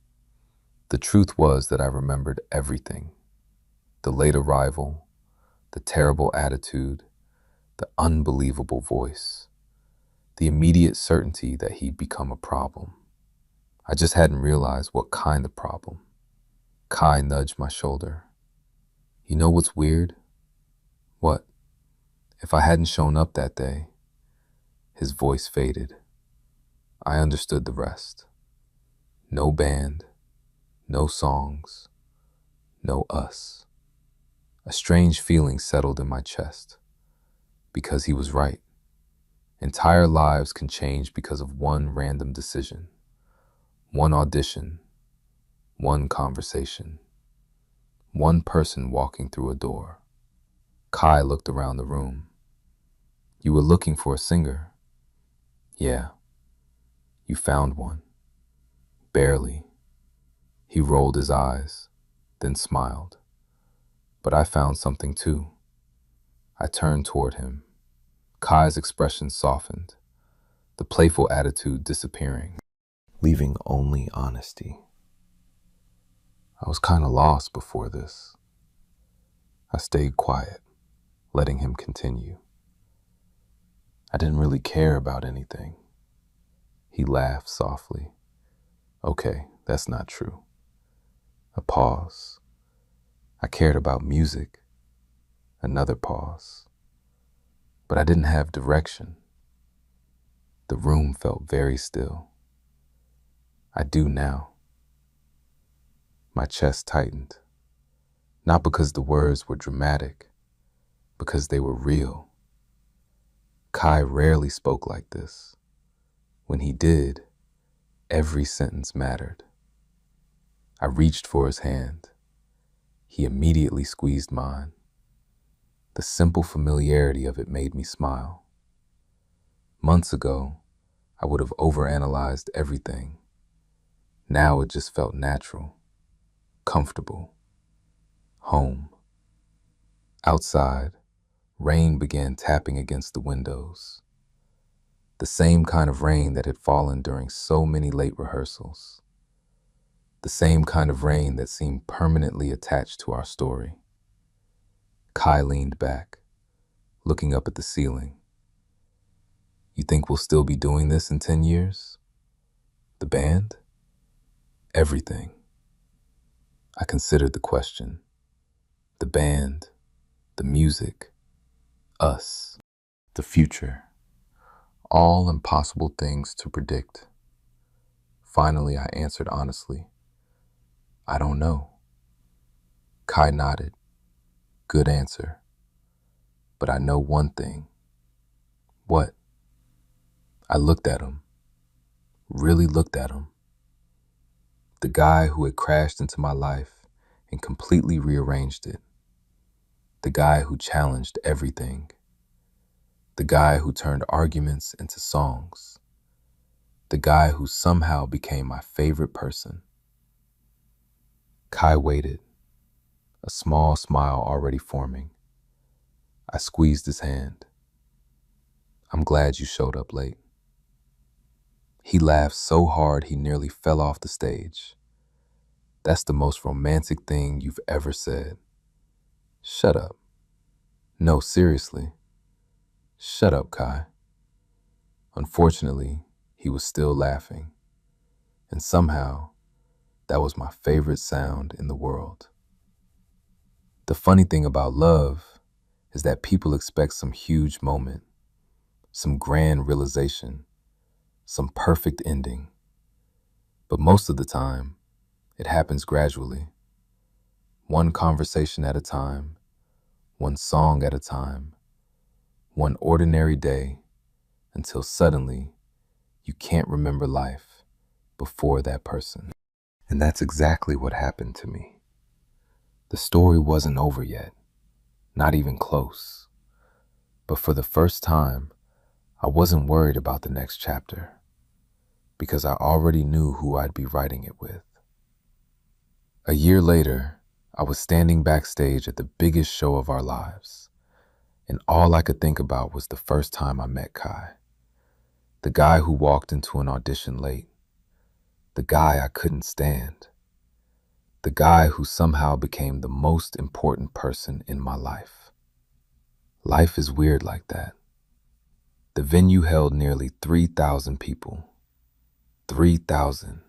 The truth was that I remembered everything. The late arrival, the terrible attitude, the unbelievable voice, the immediate certainty that he'd become a problem. I just hadn't realized what kind of problem. Kai nudged my shoulder. "You know what's weird?" "What?" "If I hadn't shown up that day," his voice faded. I understood the rest. No band, no songs, no us. A strange feeling settled in my chest. Because he was right. Entire lives can change because of one random decision, one audition, one conversation, one person walking through a door. Kai looked around the room. "You were looking for a singer." "Yeah." "You found one." "Barely." He rolled his eyes, then smiled. "But I found something too." I turned toward him. Kai's expression softened, the playful attitude disappearing, leaving only honesty. I was kind of lost before this. I stayed quiet, letting him continue. I didn't really care about anything. He laughed softly. "Okay, that's not true." A pause. "I cared about music." Another pause. "But I didn't have direction." The room felt very still. "I do now." My chest tightened. Not because the words were dramatic, because they were real. Kai rarely spoke like this. When he did, every sentence mattered. I reached for his hand. He immediately squeezed mine. The simple familiarity of it made me smile. Months ago, I would have overanalyzed everything. Now it just felt natural, comfortable, home. Outside, rain began tapping against the windows. The same kind of rain that had fallen during so many late rehearsals. The same kind of rain that seemed permanently attached to our story. Kai leaned back, looking up at the ceiling. "You think we'll still be doing this in 10 years? The band? Everything." I considered the question. The band, the music, us, the future. All impossible things to predict. Finally, I answered honestly. "I don't know." Kai nodded. "Good answer. But I know one thing." "What?" I looked at him. Really looked at him. The guy who had crashed into my life and completely rearranged it. The guy who challenged everything. The guy who turned arguments into songs. The guy who somehow became my favorite person. Kai waited, a small smile already forming. I squeezed his hand. "I'm glad you showed up late." He laughed so hard he nearly fell off the stage. "That's the most romantic thing you've ever said." "Shut up." "No, seriously." "Shut up, Kai." Unfortunately, he was still laughing. And somehow, That was my favorite sound in the world. The funny thing about love is that people expect some huge moment, some grand realization, some perfect ending. But most of the time, it happens gradually, one conversation at a time, one song at a time, one ordinary day, until suddenly you can't remember life before that person. And that's exactly what happened to me. The story wasn't over yet, not even close. But for the first time, I wasn't worried about the next chapter because I already knew who I'd be writing it with. A year later, I was standing backstage at the biggest show of our lives, and all I could think about was the first time I met Kai, the guy who walked into an audition late, the guy I couldn't stand, the guy who somehow became the most important person in my life. Life is weird like that. The venue held nearly 3,000 people. 3,000.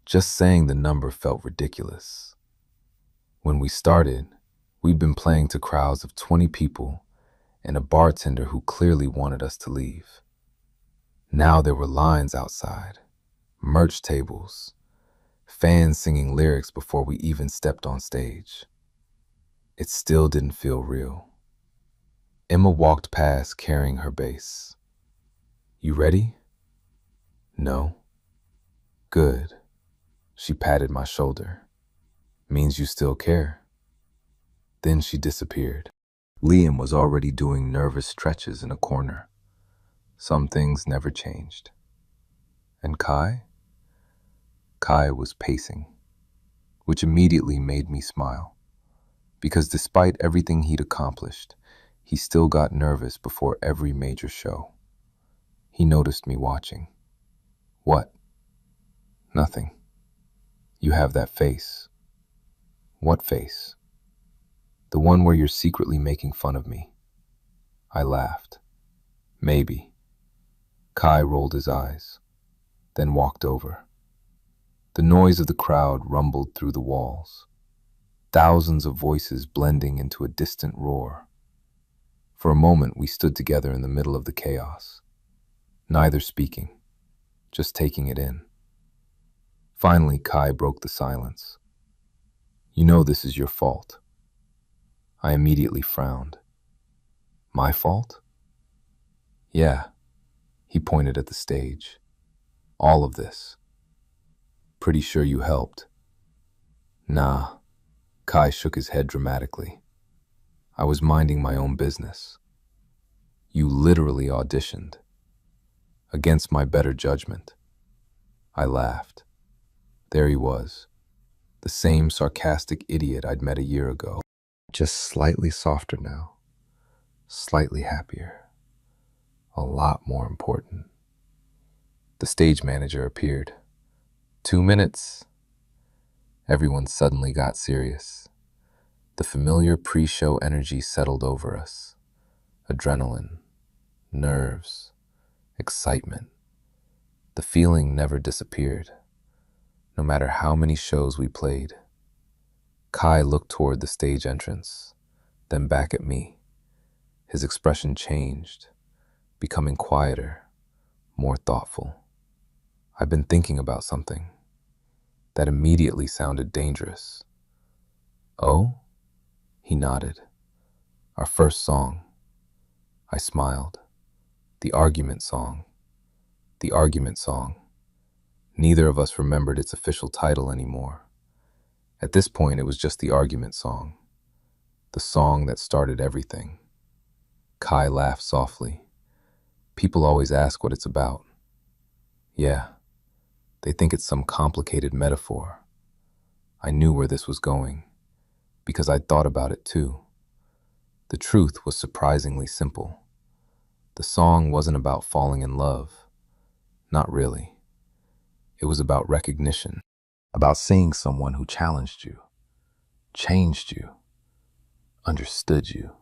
Just saying the number felt ridiculous. When we started, we'd been playing to crowds of 20 people and a bartender who clearly wanted us to leave. Now there were lines outside, merch tables, fans singing lyrics before we even stepped on stage. It still didn't feel real. Emma walked past carrying her bass. "You ready?" "No." "Good." She patted my shoulder. "Means you still care." Then she disappeared. Liam was already doing nervous stretches in a corner. Some things never changed. And Kai? Kai was pacing, which immediately made me smile, because despite everything he'd accomplished, he still got nervous before every major show. He noticed me watching. "What?" "Nothing. You have that face." "What face?" "The one where you're secretly making fun of me." I laughed. "Maybe." Kai rolled his eyes, then walked over. The noise of the crowd rumbled through the walls, thousands of voices blending into a distant roar. For a moment, we stood together in the middle of the chaos, neither speaking, just taking it in. Finally, Kai broke the silence. "You know this is your fault." I immediately frowned. "My fault?" "Yeah." He pointed at the stage. "All of this. Pretty sure you helped." "Nah." Kai shook his head dramatically. "I was minding my own business. You literally auditioned. Against my better judgment." I laughed. There he was, the same sarcastic idiot I'd met a year ago, just slightly softer now, slightly happier, a lot more important. The stage manager appeared. 2 minutes. Everyone suddenly got serious. The familiar pre-show energy settled over us. Adrenaline, nerves, excitement. The feeling never disappeared, no matter how many shows we played. Kai looked toward the stage entrance, then back at me. His expression changed, becoming quieter, more thoughtful. "I've been thinking about something." That immediately sounded dangerous. "Oh?" He nodded. "Our first song." I smiled. The argument song. The argument song. Neither of us remembered its official title anymore. At this point, it was just the argument song. The song that started everything. Kai laughed softly. "People always ask what it's about." "Yeah, they think it's some complicated metaphor." I knew where this was going, because I'd thought about it too. The truth was surprisingly simple. The song wasn't about falling in love. Not really. It was about recognition, about seeing someone who challenged you, changed you, understood you,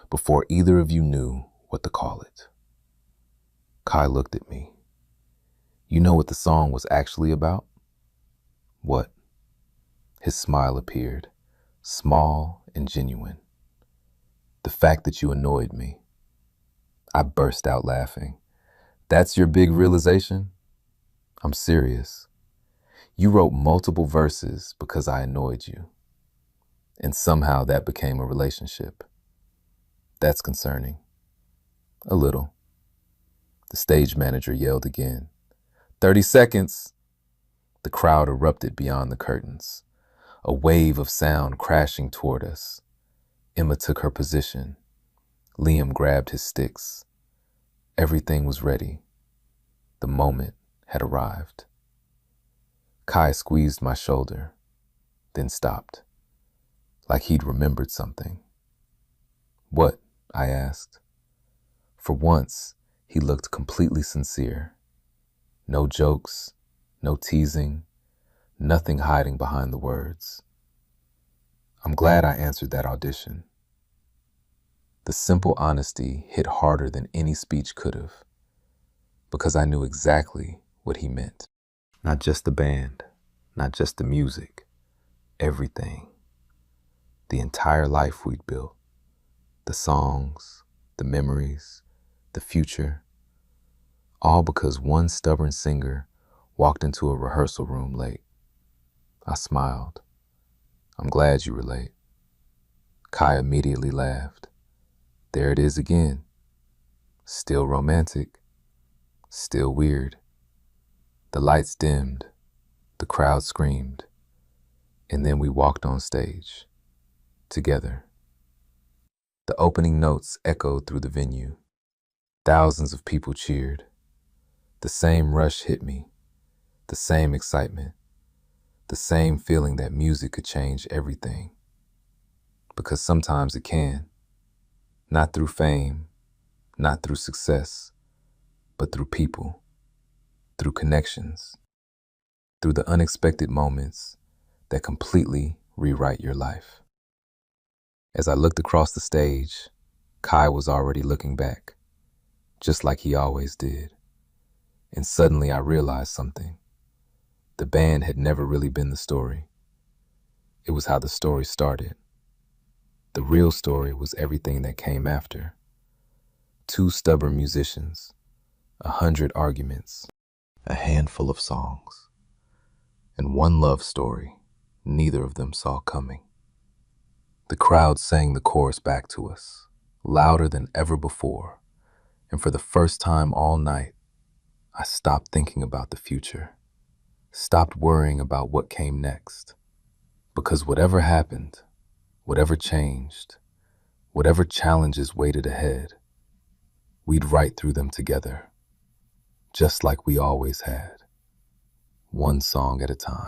before either of you knew what to call it. Kai looked at me. "You know what the song was actually about?" What? His smile appeared, small and genuine. The fact that you annoyed me. I burst out laughing. That's your big realization? I'm serious. You wrote multiple verses because I annoyed you. And somehow that became a relationship. That's concerning. A little. The stage manager yelled again. 30 seconds! The crowd erupted beyond the curtains, a wave of sound crashing toward us. Emma took her position. Liam grabbed his sticks. Everything was ready. The moment had arrived. Kai squeezed my shoulder, then stopped, like he'd remembered something. What? I asked. For once, he looked completely sincere. No jokes, no teasing, nothing hiding behind the words. I'm glad I answered that audition. The simple honesty hit harder than any speech could have, because I knew exactly what he meant. Not just the band, not just the music, everything. The entire life we'd built. The songs, the memories, the future. All because one stubborn singer walked into a rehearsal room late. I smiled. I'm glad you were late. Kai immediately laughed. There it is again. Still romantic. Still weird. The lights dimmed. The crowd screamed. And then we walked on stage. Together. The opening notes echoed through the venue. Thousands of people cheered. The same rush hit me. The same excitement. The same feeling that music could change everything. Because sometimes it can. Not through fame, not through success, but through people, through connections, through the unexpected moments that completely rewrite your life. As I looked across the stage, Kai was already looking back, just like he always did. And suddenly I realized something. The band had never really been the story. It was how the story started. The real story was everything that came after. 2 stubborn musicians, 100 arguments, a handful of songs, and one love story neither of them saw coming. The crowd sang the chorus back to us, louder than ever before, and for the first time all night, I stopped thinking about the future, stopped worrying about what came next, because whatever happened, whatever changed, whatever challenges waited ahead, we'd write through them together, just like we always had, one song at a time.